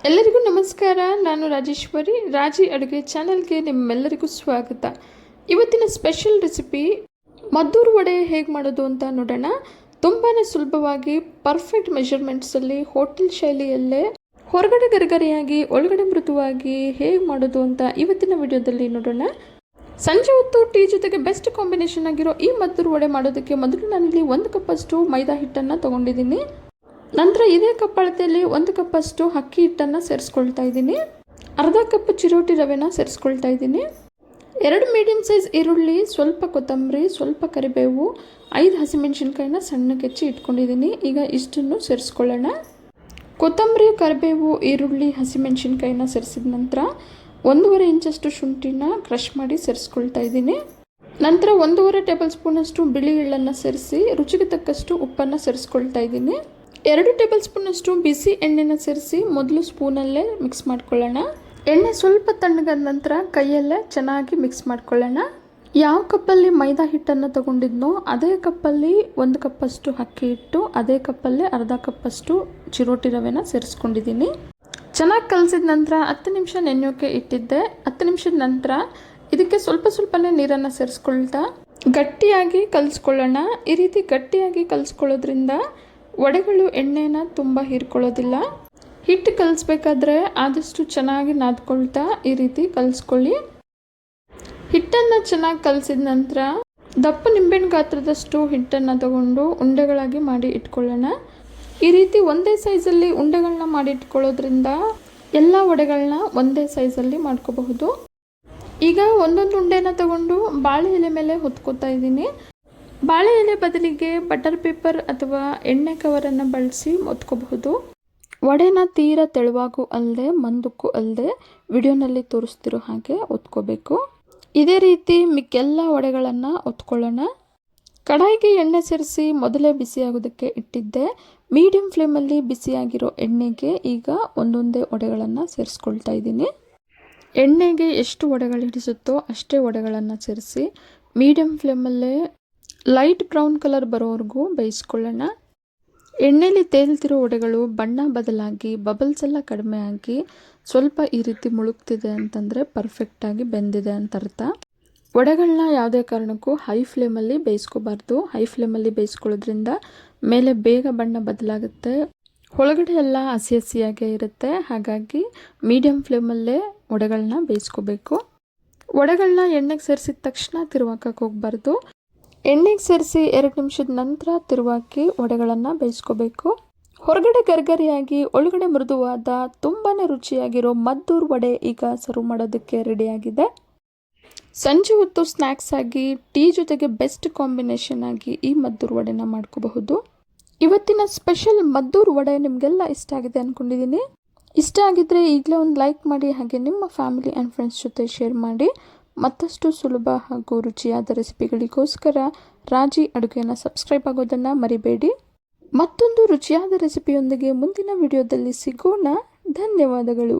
ಎಲ್ಲರಿಗೂ ನಮಸ್ಕಾರ. ನಾನು ರಾಜೇಶ್ವರಿ. ರಾಜಿ ಅಡುಗೆ ಚಾನೆಲ್ಗೆ ನಿಮ್ಮೆಲ್ಲರಿಗೂ ಸ್ವಾಗತ. ಇವತ್ತಿನ ಸ್ಪೆಷಲ್ ರೆಸಿಪಿ ಮದ್ದೂರು ವಡೆ ಹೇಗೆ ಮಾಡೋದು ಅಂತ ನೋಡೋಣ. ತುಂಬಾ ಸುಲಭವಾಗಿ ಪರ್ಫೆಕ್ಟ್ ಮೆಷರ್ಮೆಂಟ್ಸಲ್ಲಿ ಹೋಟೆಲ್ ಶೈಲಿಯಲ್ಲೇ ಹೊರಗಡೆ ಗರಿಗರಿಯಾಗಿ ಒಳಗಡೆ ಮೃದುವಾಗಿ ಹೇಗೆ ಮಾಡೋದು ಅಂತ ಇವತ್ತಿನ ವಿಡಿಯೋದಲ್ಲಿ ನೋಡೋಣ. ಸಂಜೆ ಹೊತ್ತು ಟೀ ಜೊತೆಗೆ ಬೆಸ್ಟ್ ಕಾಂಬಿನೇಷನ್ ಆಗಿರೋ ಈ ಮದ್ದೂರು ವಡೆ ಮಾಡೋದಕ್ಕೆ ಮೊದಲು ನಾನಿಲ್ಲಿ 1 ಕಪ್ಪಷ್ಟು ಮೈದಾ ಹಿಟ್ಟನ್ನು ತೊಗೊಂಡಿದ್ದೀನಿ. ನಂತರ ಇದೇ ಕಪ್ ಅಳತೆಯಲ್ಲಿ 1 ಕಪ್ಪಷ್ಟು ಅಕ್ಕಿ ಹಿಟ್ಟನ್ನು ಸೇರಿಸ್ಕೊಳ್ತಾ ಇದ್ದೀನಿ. ಅರ್ಧ ಕಪ್ ಚಿರೋಟಿ ರವೆನ ಸೇರಿಸ್ಕೊಳ್ತಾ ಇದ್ದೀನಿ. 2 ಮೀಡಿಯಮ್ ಸೈಜ್ ಈರುಳ್ಳಿ, ಸ್ವಲ್ಪ ಕೊತ್ತಂಬರಿ, ಸ್ವಲ್ಪ ಕರಿಬೇವು, 5 ಹಸಿಮೆಣಸಿನ್ಕಾಯಿನ ಸಣ್ಣಗೆ ಹೆಚ್ಚಿ ಇಟ್ಕೊಂಡಿದ್ದೀನಿ. ಈಗ ಇಷ್ಟನ್ನು ಸೇರಿಸ್ಕೊಳ್ಳೋಣ. ಕೊತ್ತಂಬರಿ, ಕರಿಬೇವು, ಈರುಳ್ಳಿ, ಹಸಿಮೆಣಸಿನ್ಕಾಯಿನ ಸೇರಿಸಿದ ನಂತರ 1.5 ಇಂಚಷ್ಟು ಶುಂಠಿನ ಕ್ರಷ್ ಮಾಡಿ ಸೇರಿಸ್ಕೊಳ್ತಾ ಇದ್ದೀನಿ. ನಂತರ 1.5 ಟೇಬಲ್ ಸ್ಪೂನಷ್ಟು ಬಿಳಿ ಎಳ್ಳನ್ನು ಸೇರಿಸಿ ರುಚಿಗೆ ತಕ್ಕಷ್ಟು ಉಪ್ಪನ್ನು ಸೇರಿಸ್ಕೊಳ್ತಾ ಇದ್ದೀನಿ. 2 ಟೇಬಲ್ ಸ್ಪೂನಷ್ಟು ಬಿಸಿ ಎಣ್ಣೆನ ಸೇರಿಸಿ ಮೊದಲು ಸ್ಪೂನಲ್ಲೇ ಮಿಕ್ಸ್ ಮಾಡ್ಕೊಳ್ಳೋಣ. ಎಣ್ಣೆ ಸ್ವಲ್ಪ ತಣ್ಣಗಾದ ನಂತರ ಕೈಯಲ್ಲೇ ಚೆನ್ನಾಗಿ ಮಿಕ್ಸ್ ಮಾಡ್ಕೊಳ್ಳೋಣ. ಯಾವ ಕಪ್ಪಲ್ಲಿ ಮೈದಾ ಹಿಟ್ಟನ್ನು ತಗೊಂಡಿದ್ನೋ ಅದೇ ಕಪ್ಪಲ್ಲಿ 1 ಕಪ್ಪಷ್ಟು ಅಕ್ಕಿ ಹಿಟ್ಟು, ಅದೇ ಕಪ್ಪಲ್ಲೇ ಅರ್ಧ ಕಪ್ಪಷ್ಟು ಚಿರೋಟಿ ರವೆನ ಸೇರಿಸ್ಕೊಂಡಿದ್ದೀನಿ. ಚೆನ್ನಾಗಿ ಕಲಸಿದ ನಂತರ 10 ನಿಮಿಷ ನೆನೆಯೋಕೆ ಇಟ್ಟಿದ್ದೆ. 10 ನಿಮಿಷದ ನಂತರ ಇದಕ್ಕೆ ಸ್ವಲ್ಪನೇ ನೀರನ್ನು ಸೇರಿಸ್ಕೊಳ್ತಾ ಗಟ್ಟಿಯಾಗಿ ಕಲಿಸ್ಕೊಳ್ಳೋಣ. ಈ ರೀತಿ ಗಟ್ಟಿಯಾಗಿ ಕಲಿಸ್ಕೊಳ್ಳೋದ್ರಿಂದ ವಡೆಗಳು ಎಣ್ಣೆನ ತುಂಬ ಹೀರ್ಕೊಳ್ಳೋದಿಲ್ಲ. ಹಿಟ್ಟು ಕಲಿಸ್ಬೇಕಾದ್ರೆ ಆದಷ್ಟು ಚೆನ್ನಾಗಿ ನಾದ್ಕೊಳ್ತಾ ಈ ರೀತಿ ಕಲಿಸ್ಕೊಳ್ಳಿ. ಹಿಟ್ಟನ್ನು ಚೆನ್ನಾಗಿ ಕಲಿಸಿದ ನಂತರ ದಪ್ಪ ನಿಂಬೆಹಣ್ಣು ಗಾತ್ರದಷ್ಟು ಹಿಟ್ಟನ್ನು ತಗೊಂಡು ಉಂಡೆಗಳಾಗಿ ಮಾಡಿ ಇಟ್ಕೊಳ್ಳೋಣ. ಈ ರೀತಿ ಒಂದೇ ಸೈಜಲ್ಲಿ ಉಂಡೆಗಳನ್ನ ಮಾಡಿ ಇಟ್ಕೊಳ್ಳೋದ್ರಿಂದ ಎಲ್ಲ ವಡೆಗಳನ್ನ ಒಂದೇ ಸೈಜಲ್ಲಿ ಮಾಡ್ಕೋಬಹುದು. ಈಗ ಒಂದೊಂದು ಉಂಡೆನ ತಗೊಂಡು ಬಾಳೆ ಎಲೆ ಮೇಲೆ ಹೊತ್ಕೋತಾ ಇದ್ದೀನಿ. ಬಾಳೆ ಎಲೆ ಬದಲಿಗೆ ಬಟರ್ ಪೇಪರ್ ಅಥವಾ ಎಣ್ಣೆ ಕವರನ್ನು ಬಳಸಿ ಒತ್ಕೋಬಹುದು. ವಡೆನ ತೀರಾ ತೆಳುವಾಗೂ ಅಲ್ಲದೆ ಮಂದಕ್ಕೂ ಅಲ್ಲದೆ ವಿಡಿಯೋನಲ್ಲಿ ತೋರಿಸ್ತಿರೋ ಹಾಗೆ ಒತ್ಕೋಬೇಕು. ಇದೇ ರೀತಿ ಮಿಕ್ಕೆಲ್ಲ ವಡೆಗಳನ್ನು ಒತ್ಕೊಳ್ಳೋಣ. ಕಡಾಯಿಗೆ ಎಣ್ಣೆ ಸೇರಿಸಿ ಮೊದಲೇ ಬಿಸಿಯಾಗೋದಕ್ಕೆ ಇಟ್ಟಿದ್ದೆ. ಮೀಡಿಯಂ ಫ್ಲೇಮಲ್ಲಿ ಬಿಸಿಯಾಗಿರೋ ಎಣ್ಣೆಗೆ ಈಗ ಒಂದೊಂದೇ ವಡೆಗಳನ್ನು ಸೇರಿಸ್ಕೊಳ್ತಾ ಇದ್ದೀನಿ. ಎಣ್ಣೆಗೆ ಎಷ್ಟು ವಡೆಗಳು ಹಿಡಿಸುತ್ತೋ ಅಷ್ಟೇ ವಡೆಗಳನ್ನು ಸೇರಿಸಿ ಮೀಡಿಯಂ ಫ್ಲೇಮಲ್ಲೇ ಲೈಟ್ ಬ್ರೌನ್ ಕಲರ್ ಬರೋವರೆಗೂ ಬೇಯಿಸ್ಕೊಳ್ಳೋಣ. ಎಣ್ಣೆಯಲ್ಲಿ ತೇಲ್ತಿರೋ ವಡೆಗಳು ಬಣ್ಣ ಬದಲಾಗಿ ಬಬಲ್ಸ್ ಎಲ್ಲ ಕಡಿಮೆ ಆಗಿ ಸ್ವಲ್ಪ ಈ ರೀತಿ ಮುಳುಗ್ತಿದೆ ಅಂತಂದರೆ ಪರ್ಫೆಕ್ಟಾಗಿ ಬೆಂದಿದೆ ಅಂತ ಅರ್ಥ. ವಡೆಗಳನ್ನ ಯಾವುದೇ ಕಾರಣಕ್ಕೂ ಹೈ ಫ್ಲೇಮಲ್ಲಿ ಬೇಯಿಸ್ಕೋಬಾರ್ದು. ಹೈ ಫ್ಲೇಮಲ್ಲಿ ಬೇಯಿಸ್ಕೊಳ್ಳೋದ್ರಿಂದ ಮೇಲೆ ಬೇಗ ಬಣ್ಣ ಬದಲಾಗುತ್ತೆ, ಒಳಗಡೆ ಎಲ್ಲ ಹಸಿ ಹಸಿಯಾಗೇ ಇರುತ್ತೆ. ಹಾಗಾಗಿ ಮೀಡಿಯಂ ಫ್ಲೇಮಲ್ಲೇ ವಡೆಗಳನ್ನ ಬೇಯಿಸ್ಕೋಬೇಕು. ವಡೆಗಳನ್ನ ಎಣ್ಣೆಗೆ ಸೇರಿಸಿದ ತಕ್ಷಣ ತಿರುವಾಕಕ್ಕೆ ಹೋಗಬಾರ್ದು. ಎಣ್ಣೆಗೆ ಸೇರಿಸಿ 2 ನಿಮಿಷದ ನಂತರ ತಿರುವಾಕಿ ವಡೆಗಳನ್ನು ಬೇಯಿಸ್ಕೋಬೇಕು. ಹೊರಗಡೆ ಗರ್ಗರಿಯಾಗಿ ಒಳಗಡೆ ಮೃದುವಾದ ತುಂಬಾ ರುಚಿಯಾಗಿರೋ ಮದ್ದೂರು ವಡೆ ಈಗ ಸರ್ವ್ ಮಾಡೋದಕ್ಕೆ ರೆಡಿಯಾಗಿದೆ. ಸಂಜೆ ಹೊತ್ತು ಸ್ನ್ಯಾಕ್ಸ್ ಆಗಿ ಟೀ ಜೊತೆಗೆ ಬೆಸ್ಟ್ ಕಾಂಬಿನೇಷನ್ ಆಗಿ ಈ ಮದ್ದೂರು ವಡೆನ ಮಾಡ್ಕೋಬಹುದು. ಇವತ್ತಿನ ಸ್ಪೆಷಲ್ ಮದ್ದೂರು ವಡೆ ನಿಮಗೆಲ್ಲ ಇಷ್ಟ ಆಗಿದೆ ಅಂದ್ಕೊಂಡಿದ್ದೀನಿ. ಇಷ್ಟ ಆಗಿದ್ದರೆ ಈಗಲೇ ಒಂದು ಲೈಕ್ ಮಾಡಿ, ಹಾಗೆ ನಿಮ್ಮ ಫ್ಯಾಮಿಲಿ ಆ್ಯಂಡ್ ಫ್ರೆಂಡ್ಸ್ ಜೊತೆ ಶೇರ್ ಮಾಡಿ. ಮತ್ತಷ್ಟು ಸುಲಭ ಹಾಗೂ ರುಚಿಯಾದ ರೆಸಿಪಿಗಳಿಗೋಸ್ಕರ ರಾಜಿ ಅಡುಗೆನ ಸಬ್ಸ್ಕ್ರೈಬ್ ಆಗೋದನ್ನು ಮರಿಬೇಡಿ. ಮತ್ತೊಂದು ರುಚಿಯಾದ ರೆಸಿಪಿಯೊಂದಿಗೆ ಮುಂದಿನ ವಿಡಿಯೋದಲ್ಲಿ ಸಿಗೋಣ. ಧನ್ಯವಾದಗಳು.